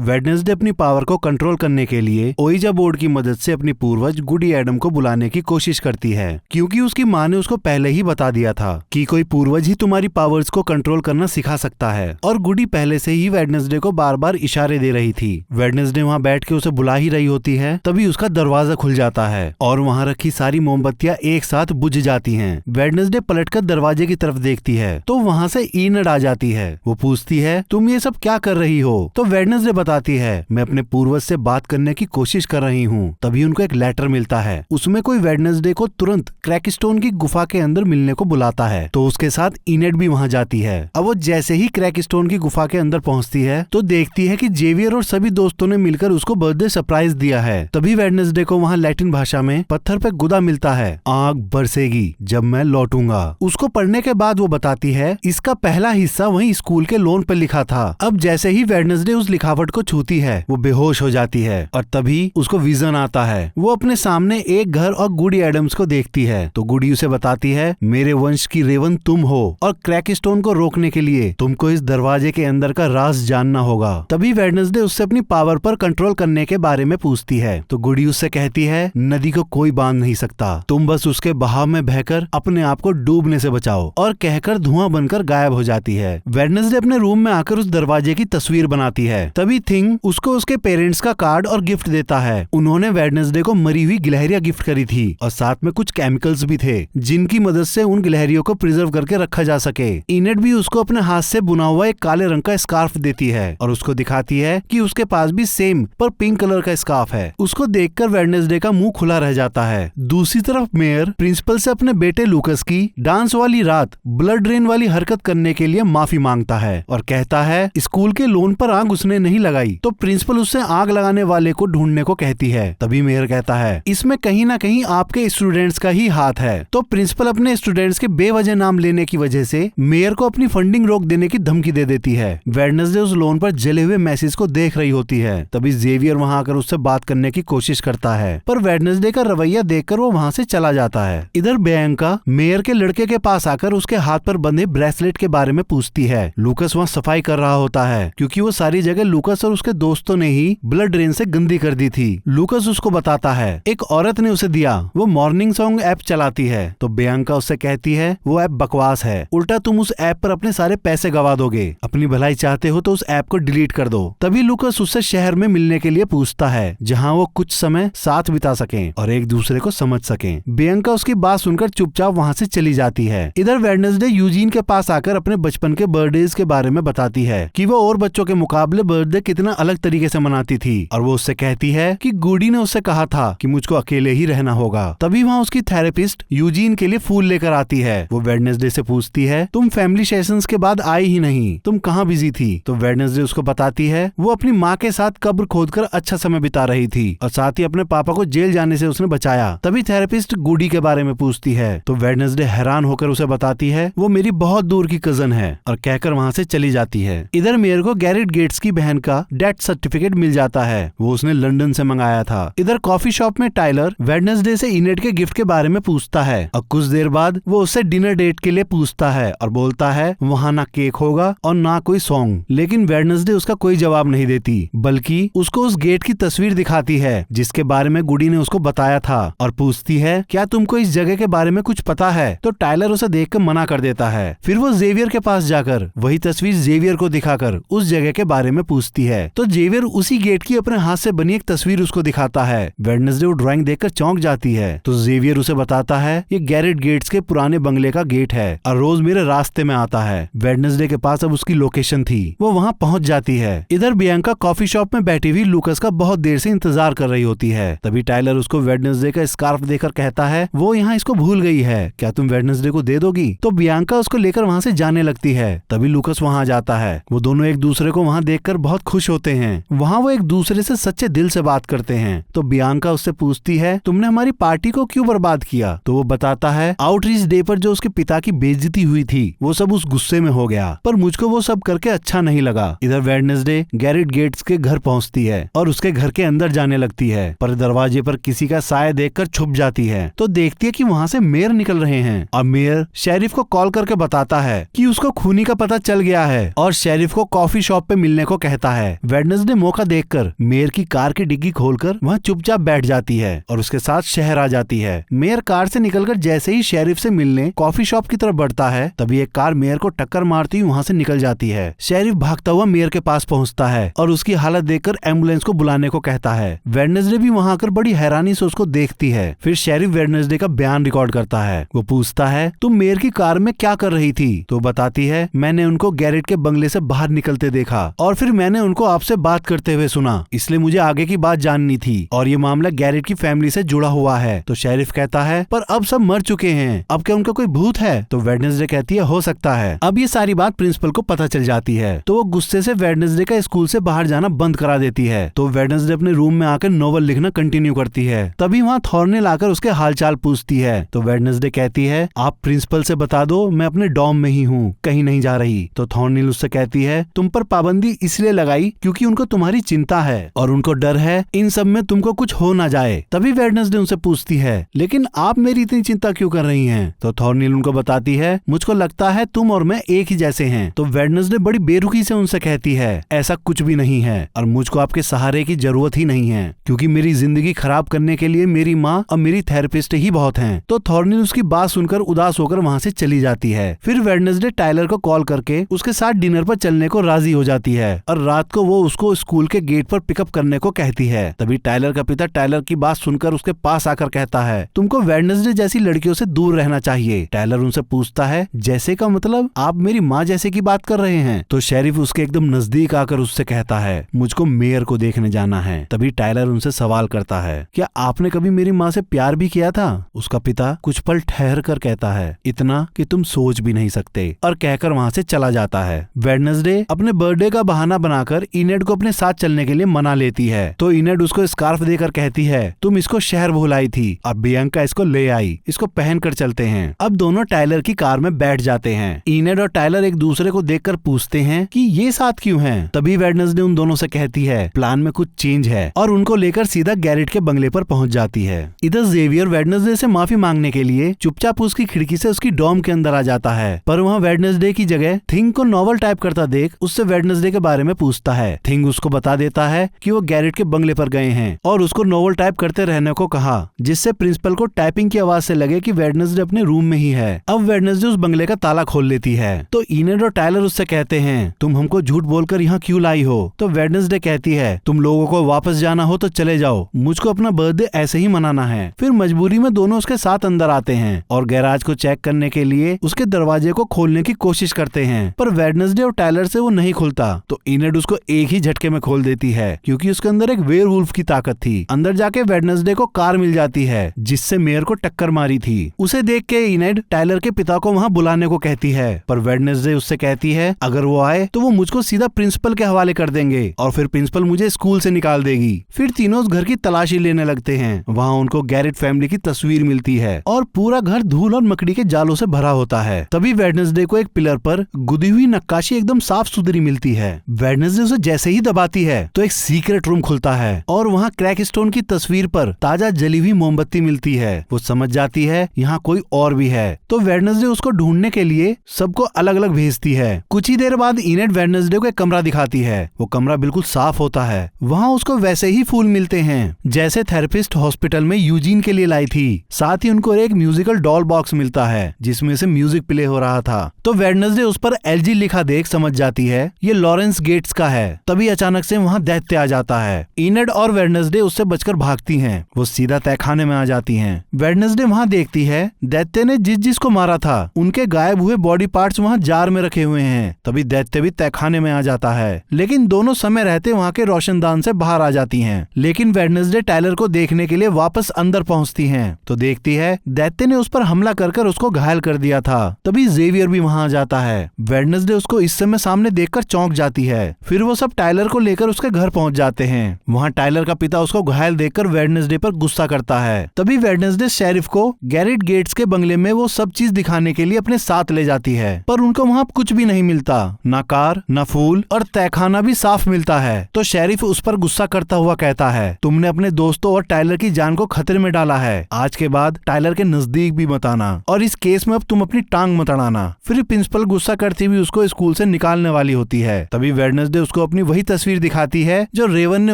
Wednesday अपनी power को control करने के लिए ओइजा बोर्ड की मदद से अपनी पूर्वज गुडी एडम को बुलाने की कोशिश करती है, क्योंकि उसकी माँ ने उसको पहले ही बता दिया था कि कोई पूर्वज ही तुम्हारी पावर्स को कंट्रोल करना सिखा सकता है। और गुडी पहले से ही वेडनेसडे को बार बार इशारे दे रही थी। वेडनेसडे वहाँ बैठ के उसे बुला ही रही होती है, तभी उसका दरवाजा खुल जाता है और वहाँ रखी सारी मोमबत्तियां एक साथ बुझ जाती हैं। वेडनेसडे पलटकर दरवाजे की तरफ देखती है तो वहाँ से ईनड आ जाती है। वो पूछती है, तुम ये सब क्या कर रही हो? तो वेडनेसडे बताती है, मैं अपने पूर्वज से बात करने की कोशिश कर रही हूँ। तभी उनको एक लेटर मिलता है, उसमें कोई वेडनेसडे को तुरंत क्रैकस्टोन की गुफा के अंदर मिलने को बुलाता है। तो उसके साथ ईनेड भी वहाँ जाती है। अब वो जैसे ही क्रैकस्टोन की गुफा के अंदर पहुँचती है तो देखती है कि जेवियर और सभी दोस्तों ने मिलकर उसको बर्थडे सरप्राइज दिया है। तभी वेडनेसडे को वहाँ लैटिन भाषा में पत्थर पे गुदा मिलता है, आग बरसेगी जब मैं लौटूंगा। उसको पढ़ने के बाद वो बताती है, इसका पहला हिस्सा वहीं स्कूल के लोन पर लिखा था। अब जैसे ही वेडनेसडे उस लिखावट को छूती है वो बेहोश हो जाती है और तभी उसको विजन आता है। वो अपने सामने एक घर और गुडी एडम्स को देखती है। तो गुडी उसे बताती है, मेरे वंश की रेवन तुम हो और क्रैकस्टोन को रोकने के लिए तुमको इस दरवाजे के अंदर का राज जानना होगा। तभी वेडनेसडे उससे अपनी पावर पर कंट्रोल करने के बारे में पूछती है। तो गुडी उससे कहती है, नदी को कोई बांध नहीं सकता, तुम बस उसके बहाव में बहकर अपने आप को डूबने से बचाओ। और कहकर धुआं बनकर गायब हो जाती है। वेडनेसडे अपने रूम में आकर उस दरवाजे की तस्वीर बनाती है। तभी थिंग उसको उसके पेरेंट्स का कार्ड और गिफ्ट देता है। उन्होंने वेडनेसडे को मरी हुई गिलहरियां गिफ्ट करी थी और साथ में कुछ केमिकल्स भी थे जिनकी मदद से उन गिलहरियों को प्रिजर्व करके रखा जा सके। इनेड भी उसको अपने हाथ से बुना हुआ एक काले रंग का स्कार्फ देती है और उसको दिखाती है कि उसके पास भी सेम पर पिंक कलर का स्कार्फ है। उसको देखकर वेडनेसडे का मुंह खुला रह जाता है। दूसरी तरफ मेयर प्रिंसिपल से अपने बेटे लूकस की डांस वाली रात ब्लड ड्रेन वाली हरकत करने के लिए माफी मांगता है और कहता है स्कूल के लोन पर आग उसने नहीं लगाई। तो प्रिंसिपल उससे आग लगाने वाले को ढूंढने को कहती है। तभी मेयर कहता है, इसमें कहीं ना कहीं आपके स्टूडेंट्स का ही हाथ है। तो प्रिंसिपल अपने स्टूडेंट्स के बेवजह नाम लेने की वजह से मेयर को अपनी फंडिंग रोक देने की धमकी दे देती है। वेडनेसडे उस लोन पर जले हुए मैसेज को देख रही होती है। तभी जेवियर वहां आकर उससे बात करने की कोशिश करता है, पर वेडनेसडे का रवैया देखकर वो वहां से चला जाता है। इधर बियांका मेयर के लड़के के पास आकर उसके हाथ पर बंधे ब्रेसलेट के बारे में पूछती है। लूकस वहाँ सफाई कर रहा होता है, क्योंकि वो सारी जगह लूकस और उसके दोस्तों ने ही ब्लड ड्रेन से गंदी कर दी थी। लूकस उसको बताता है, एक औरत ने उसे दिया, वो मॉर्निंग सॉन्ग ऐप चलाती है। तो बियांका उससे कहती है, वो ऐप बकवास है, उल्टा तुम उस ऐप पर अपने सारे पैसे गवा दोगे। अपनी भलाई चाहते हो तो उस ऐप को डिलीट कर दो। तभी लूकस उससे शहर में मिलने के लिए पूछता है, जहाँ वो कुछ समय साथ बिता सकें और एक दूसरे को समझ सकें। बियांका उसकी बात सुनकर चुपचाप वहाँ से चली जाती है। इधर वेडनेसडे यूजीन के पास आकर अपने बचपन के बर्थडेज के बारे में बताती है कि वो और बच्चों के मुकाबले बर्थडे कितना अलग तरीके से मनाती थी। और वो उससे कहती है कि गुडी ने उससे कहा था कि मुझको अकेले ही रहना होगा। तभी वहाँ उसकी थेरेपिस्ट यूजीन के लिए फूल लेकर आती है। वो वेडनेसडे से पूछती है, तुम फैमिली सेशंस के बाद आई ही नहीं, तुम कहाँ बिजी थी? तो वेडनेसडे उसको बताती है, वो अपनी माँ के साथ कब्र खोदकर अच्छा समय बिता रही थी और साथ ही अपने पापा को जेल जाने से उसने बचाया। तभी थेरेपिस्ट गुडी के बारे में पूछती है। तो वेडनेसडे हैरान होकर उसे बताती है, वो मेरी बहुत दूर की कजन है और कहकर वहाँ से चली जाती है। इधर मेयर को गैरेट गेट्स की बहन का डेथ सर्टिफिकेट मिल जाता है, वो उसने लंदन से मंगाया था। इधर कॉफी शॉप में टाइलर वेडनेसडे से इनेड के गिफ्ट के बारे में पूछता है और कुछ देर बाद वो उससे डिनर डेट के लिए पूछता है और बोलता है वहाँ ना केक होगा और ना कोई सॉन्ग। लेकिन वेडनेसडे उसका कोई जवाब नहीं देती, बल्कि उसको उस गेट की तस्वीर दिखाती है जिसके बारे में गुडी ने उसको बताया था और पूछती है, क्या तुमको इस जगह के बारे में कुछ पता है? तो टाइलर उसे देखकर मना कर देता है। फिर वो जेवियर के पास जाकर वही तस्वीर जेवियर को दिखाकर उस जगह के बारे में पूछती है। तो जेवियर उसी गेट की अपने हाथ से बनी एक तस्वीर उसको दिखाता है। वेडनेसडे वो ड्राइंग देखकर चौंक जाती है। तो जेवियर उसे बताता है, ये गैरेट गेट्स के पुराने बंगले का गेट है और रोज मेरे रास्ते में आता है। वेडनेसडे के पास अब उसकी लोकेशन थी, वो वहाँ पहुँच जाती है। इधर बियांका कॉफी शॉप में बैठी हुई लूकस का बहुत देर से इंतजार कर रही होती है। तभी टाइलर उसको वेडनेसडे का स्कार्फ देकर कहता है, वो यहाँ इसको भूल गई है, क्या तुम वेडनेसडे को दे दोगी? तो बियांका उसको लेकर वहाँ से जाने लगती है। तभी लूकस वहाँ जाता है। वो दोनों एक दूसरे को वहाँ देखकर बहुत खुश होते हैं। वहाँ वो एक दूसरे से सच्चे दिल से बात करते हैं। तो बियांका उससे पूछती है, तुमने हमारी पार्टी को क्यों बर्बाद किया? तो वो बताता है, आउटरीच डे पर जो उसके पिता की बेइज्जती हुई थी वो सब उस गुस्से में हो गया, पर मुझको वो सब करके अच्छा नहीं लगा। इधर वेडनेसडे गैरेट गेट्स के घर पहुँचती है और उसके घर के अंदर जाने लगती है, पर दरवाजे पर किसी का साया देखकर छुप जाती है। तो देखती है कि वहाँ से मेयर निकल रहे हैं और मेयर शेरिफ को कॉल करके बताता है कि उसको खूनी का पता चल गया है और शेरिफ को कॉफी शॉप पे मिलने को कहता है। वेडनेसडे मौका देखकर मेयर की कार की डिग्गी खोलकर वहाँ चुपचाप बैठ जाती है और उसके साथ शहर आ जाती है। मेयर कार से निकलकर जैसे ही शेरिफ से मिलने कॉफी शॉप की तरफ बढ़ता है, तभी एक कार मेयर को टक्कर मारती हुई वहाँ से निकल जाती है। शेरिफ भागता हुआ मेयर के पास पहुँचता है और उसकी हालत देखकर एम्बुलेंस को बुलाने को कहता है। वेडनेसडे भी वहाँ आकर बड़ी हैरानी से उसको देखती है। फिर शेरिफ वेडनेसडे का बयान रिकॉर्ड करता है। वो पूछता है, तुम मेयर की कार में क्या कर रही थी? तो बताती है, मैंने उनको गैरेट के बंगले से बाहर निकलते देखा और फिर मैंने उनको आपसे बात करते हुए सुना, इसलिए मुझे आगे की बात जाननी थी और ये मामला गैरेट की फैमिली से जुड़ा हुआ है। तो शेरिफ कहता है, पर अब सब मर चुके हैं, अब क्या उनका कोई भूत है? तो वेडनेसडे कहती है, हो सकता है। अब ये सारी बात प्रिंसिपल को पता चल जाती है तो वो गुस्से से वेडनेसडे का स्कूल से बाहर जाना बंद करा देती है। तो वेडनेसडे अपने रूम में आकर नोवेल लिखना कंटिन्यू करती है। तभी वहाँ थॉर्नेल आकर उसके हालचाल पूछती है। तो वेडनेसडे कहती है, आप प्रिंसिपल से बता दो मैं अपने डॉर्म में ही हूँ, कहीं नहीं जा रही। तो थॉर्नेल उससे कहती है, तुम पर पाबंदी इसलिए लगाई क्योंकि उनको तुम्हारी चिंता है और उनको डर है इन सब में तुमको कुछ हो ना जाए। तभी वेडनेसडे उनसे पूछती है, लेकिन आप मेरी इतनी चिंता क्यों कर रही हैं? तो थॉर्नेल उनको बताती है, मुझको लगता है तुम और मैं एक ही जैसे हैं। तो वेडनेसडे बड़ी बेरुखी से उनसे कहती है, ऐसा कुछ भी नहीं है और मुझको आपके सहारे की जरूरत ही नहीं है क्योंकि मेरी जिंदगी खराब करने के लिए मेरी माँ और मेरी थेरेपिस्ट ही बहुत हैं। तो थॉर्नेल उसकी बात सुनकर उदास होकर वहाँ से चली जाती है। फिर वेडनेसडे टाइलर को कॉल करके उसके साथ डिनर पर चलने को राजी हो जाती है और रात को वो उसको स्कूल के गेट पर पिकअप करने को कहती है। तभी टाइलर का पिता टाइलर की बात सुनकर उसके पास आकर कहता है, तुमको वेडनेसडे जैसी लड़कियों से दूर रहना चाहिए। टाइलर उनसे पूछता है, जैसे का मतलब? आप मेरी माँ जैसे की बात कर रहे हैं? तो शेरिफ उसके एकदम नजदीक आकर उससे कहता है, मुझको मेयर को देखने जाना है। तभी टाइलर उनसे सवाल करता है, क्या आपने कभी मेरी माँ से प्यार भी किया था? उसका पिता कुछ पल ठहर कर कहता है, इतना कि तुम सोच भी नहीं सकते, और कहकर वहाँ से चला जाता है। वेडनेसडे अपने बर्थडे का बहाना बनाकर इनेड को अपने साथ चलने के लिए मना लेती है। तो इनेड उसको स्कार्फ देकर कहती है, तुम इसको शहर भुलाई थी, अब बियंका इसको ले आई, इसको पहन कर चलते हैं। अब दोनों टाइलर की कार में बैठ जाते हैं। इनेड और टाइलर एक दूसरे को देखकर पूछते हैं कि ये साथ क्यों हैं? तभी वेडनेसडे उन दोनों से कहती है, प्लान में कुछ चेंज है, और उनको लेकर सीधा गैरेट के बंगले पर पहुंच जाती है। इधर जेवियर वेडनेसडे से माफी मांगने के लिए चुपचाप उसकी खिड़की से उसकी डॉर्म के अंदर आ जाता है, पर वहाँ वेडनेसडे की जगह थिंग को नॉवल टाइप करता देख उससे वेडनेसडे के बारे में पूछता है। थिंग उसको बता देता है कि वो गैरेट के बंगले पर गए हैं और उसको नॉवल टाइप करते रहने को कहा, जिससे प्रिंसिपल को टाइपिंग की आवाज से लगे कि वेडनेसडे अपने रूम में ही है। अब वेडनेसडे उस बंगले का ताला खोल लेती है। तो इनेड और टाइलर उससे कहते हैं, तुम हमको झूठ बोलकर यहाँ क्यों लाई हो? तो वेडनेसडे कहती है, तुम लोगों को वापस जाना हो तो चले जाओ, मुझको अपना बर्थडे ऐसे ही मनाना है। फिर मजबूरी में दोनों उसके साथ अंदर आते हैं और गैराज को चेक करने के लिए उसके दरवाजे को खोलने की कोशिश करते हैं, पर वेडनेसडे और टाइलर से वो नहीं खुलता। तो इनेड उसको एक ही झटके में खोल देती है क्योंकि उसके अंदर एक वेयरवुल्फ की ताकत थी। अंदर जाके वेडनेसडे को कार मिल जाती है जिससे मेयर को टक्कर मारी थी। उसे देख के इनेड टाइलर के पिता को वहाँ बुलाने को कहती है, पर वेडनेसडे उससे कहती है, अगर वो आए तो वो मुझको सीधा प्रिंसिपल के हवाले कर देंगे और फिर प्रिंसिपल मुझे स्कूल से निकाल देगी। फिर तीनों उस घर की तलाशी लेने लगते हैं। वहाँ उनको गैरेट फैमिली की तस्वीर मिलती है और पूरा घर धूल और मकड़ी के जालों से भरा होता है। तभी वेडनेसडे को एक पिलर पर गुदी हुई नक्काशी एकदम साफ सुथरी मिलती है। वेडनेसडे उसे जैसे ही दबाती है तो एक सीक्रेट रूम खुलता है और वहाँ क्रैक स्टोन की तस्वीर पर ताजा जली हुई मोमबत्ती मिलती है। वो समझ जाती है यहाँ कोई और भी है, तो वेडनेसडे उसको ढूंढने के लिए सबको अलग अलग भेजती है। कुछ ही देर बाद इनेड वेडनेसडे को एक कमरा दिखाती है। वो कमरा बिल्कुल साफ होता है। वहाँ उसको वैसे ही फूल मिलते हैं जैसे थेरेपिस्ट हॉस्पिटल में यूजीन के लिए लाई थी। साथ ही उनको एक म्यूजिकल डॉल बॉक्स मिलता है जिसमें से म्यूजिक प्ले हो रहा था। तो वेडनेसडे उस पर एलजी लिखा देख समझ जाती है ये लॉरेंस गेट्स का है। तभी अचानक से वहाँ दैत्य आ जाता है। इनेड और वेडनेसडे उससे बचकर भागती हैं। वो सीधा तहखाने में आ जाती हैं। वेडनेसडे वहाँ देखती है दैत्य ने जिस को मारा था उनके गायब हुए बॉडी पार्ट्स वहाँ जार में रखे हुए हैं। तभी दैत्य भी तहखाने में आ जाता है, लेकिन दोनों समय रहते वहाँ के रोशनदान से बाहर आ जाती हैं। लेकिन वेडनेसडे टाइलर को देखने के लिए वापस अंदर पहुँचती हैं तो देखती है दैत्य ने उस पर हमला कर उसको घायल कर दिया था। तभी जेवियर भी वहाँ आ जाता है। वेडनेसडे उसको इस समय सामने देखकर चौंक जाती है। फिर वो सब टाइलर को लेकर उसके घर पहुँच जाते हैं। वहाँ टाइलर का पिता उसको घायल देखकर वेडनेसडे पर गुस्सा करता है। तभी वेडनेसडे शेरिफ को गैरेट गेट्स के बंगले में वो सब चीज दिखाने के लिए अपने साथ ले जाती है, पर उनको वहाँ कुछ भी नहीं मिलता, ना कार, ना फूल, और तहखाना भी साफ मिलता है। तो शेरिफ उस पर गुस्सा करता हुआ कहता है, तुमने अपने दोस्तों और टाइलर की जान को खतरे में डाला है। आज के बाद टाइलर के नजदीक भी मत आना और इस केस में अब तुम अपनी टांग मत अड़ाना। फिर प्रिंसिपल गुस्सा करती हुई उसको स्कूल से निकालने वाली होती है। तभी वेडनेसडे उसको अपनी वही तस्वीर दिखाती है जो रेवन ने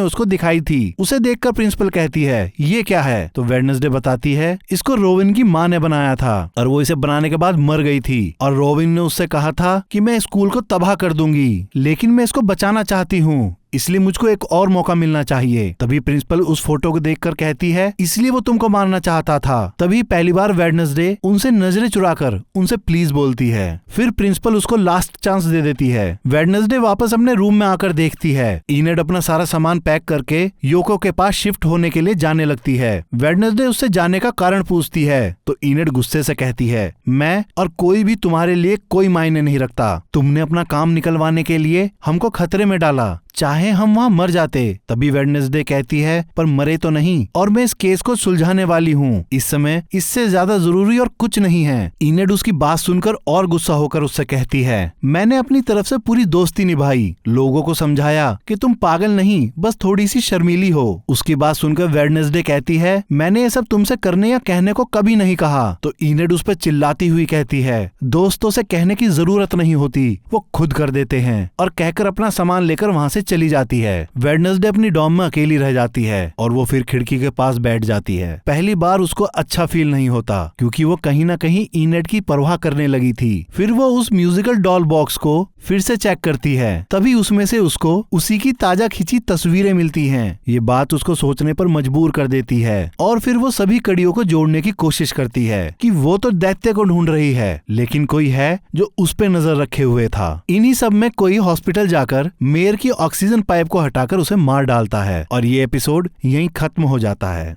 उसको दिखाई थी। उसे देखकर प्रिंसिपल कहती है ये क्या है? तो वेडनेसडे बताती है इसको रोविन की माँ ने बनाया था और वो इसे बनाने के बाद मर गई थी और रोविन ने उससे कहा था कि मैं स्कूल को तबाह कर दूंगी, लेकिन मैं इसको बचाना चाहती हूँ, इसलिए मुझको एक और मौका मिलना चाहिए। तभी प्रिंसिपल उस फोटो को देखकर कहती है इसलिए वो तुमको मारना चाहता था। तभी पहली बार वेडनेसडे उनसे नजरें चुराकर उनसे प्लीज बोलती है। फिर प्रिंसिपल उसको लास्ट चांस दे देती है। वेडनेसडे वापस अपने रूम में आकर देखती है इनेड अपना सारा सामान पैक करके योको के पास शिफ्ट होने के लिए जाने लगती है। वेडनेसडे उससे जाने का कारण पूछती है तो इनेड गुस्से से कहती है मैं और कोई भी तुम्हारे लिए कोई मायने नहीं रखता। तुमने अपना काम निकलवाने के लिए हमको खतरे में डाला, चाहे हम वहाँ मर जाते। तभी वेडनेसडे कहती है पर मरे तो नहीं और मैं इस केस को सुलझाने वाली हूँ। इस समय इससे ज्यादा जरूरी और कुछ नहीं है। इनेड उसकी बात सुनकर और गुस्सा होकर उससे कहती है मैंने अपनी तरफ से पूरी दोस्ती निभाई, लोगों को समझाया कि तुम पागल नहीं बस थोड़ी सी शर्मीली हो। उसकी बात सुनकर वेडनेसडे कहती है मैंने ये सब तुमसे करने या कहने को कभी नहीं कहा। तो इनेड उस पर चिल्लाती हुई कहती है दोस्तों से कहने की जरूरत नहीं होती, वो खुद कर देते हैं, और कहकर अपना सामान लेकर वहाँ से चली जाती है। वेडनेसडे अपनी डॉर्म में अकेली रह जाती है और वो फिर खिड़की के पास बैठ जाती है। पहली बार उसको अच्छा फील नहीं होता क्योंकि वो कहीं ना कहीं इनेड की परवाह करने लगी थी। फिर वो उस म्यूजिकल डॉल बॉक्स को फिर से चेक करती है, तभी उसमें से उसको उसी की ताजा खिंची तस्वीरें मिलती हैं। ये बात उसको सोचने पर मजबूर कर देती है और फिर वो सभी कड़ियों को जोड़ने की कोशिश करती है कि वो तो दैत्य को ढूंढ रही है लेकिन कोई है जो उस पे नजर रखे हुए था। इन्हीं सब में कोई हॉस्पिटल जाकर मेयर की ऑक्सीजन पाइप को हटाकर उसे मार डालता है और ये एपिसोड यहीं खत्म हो जाता है।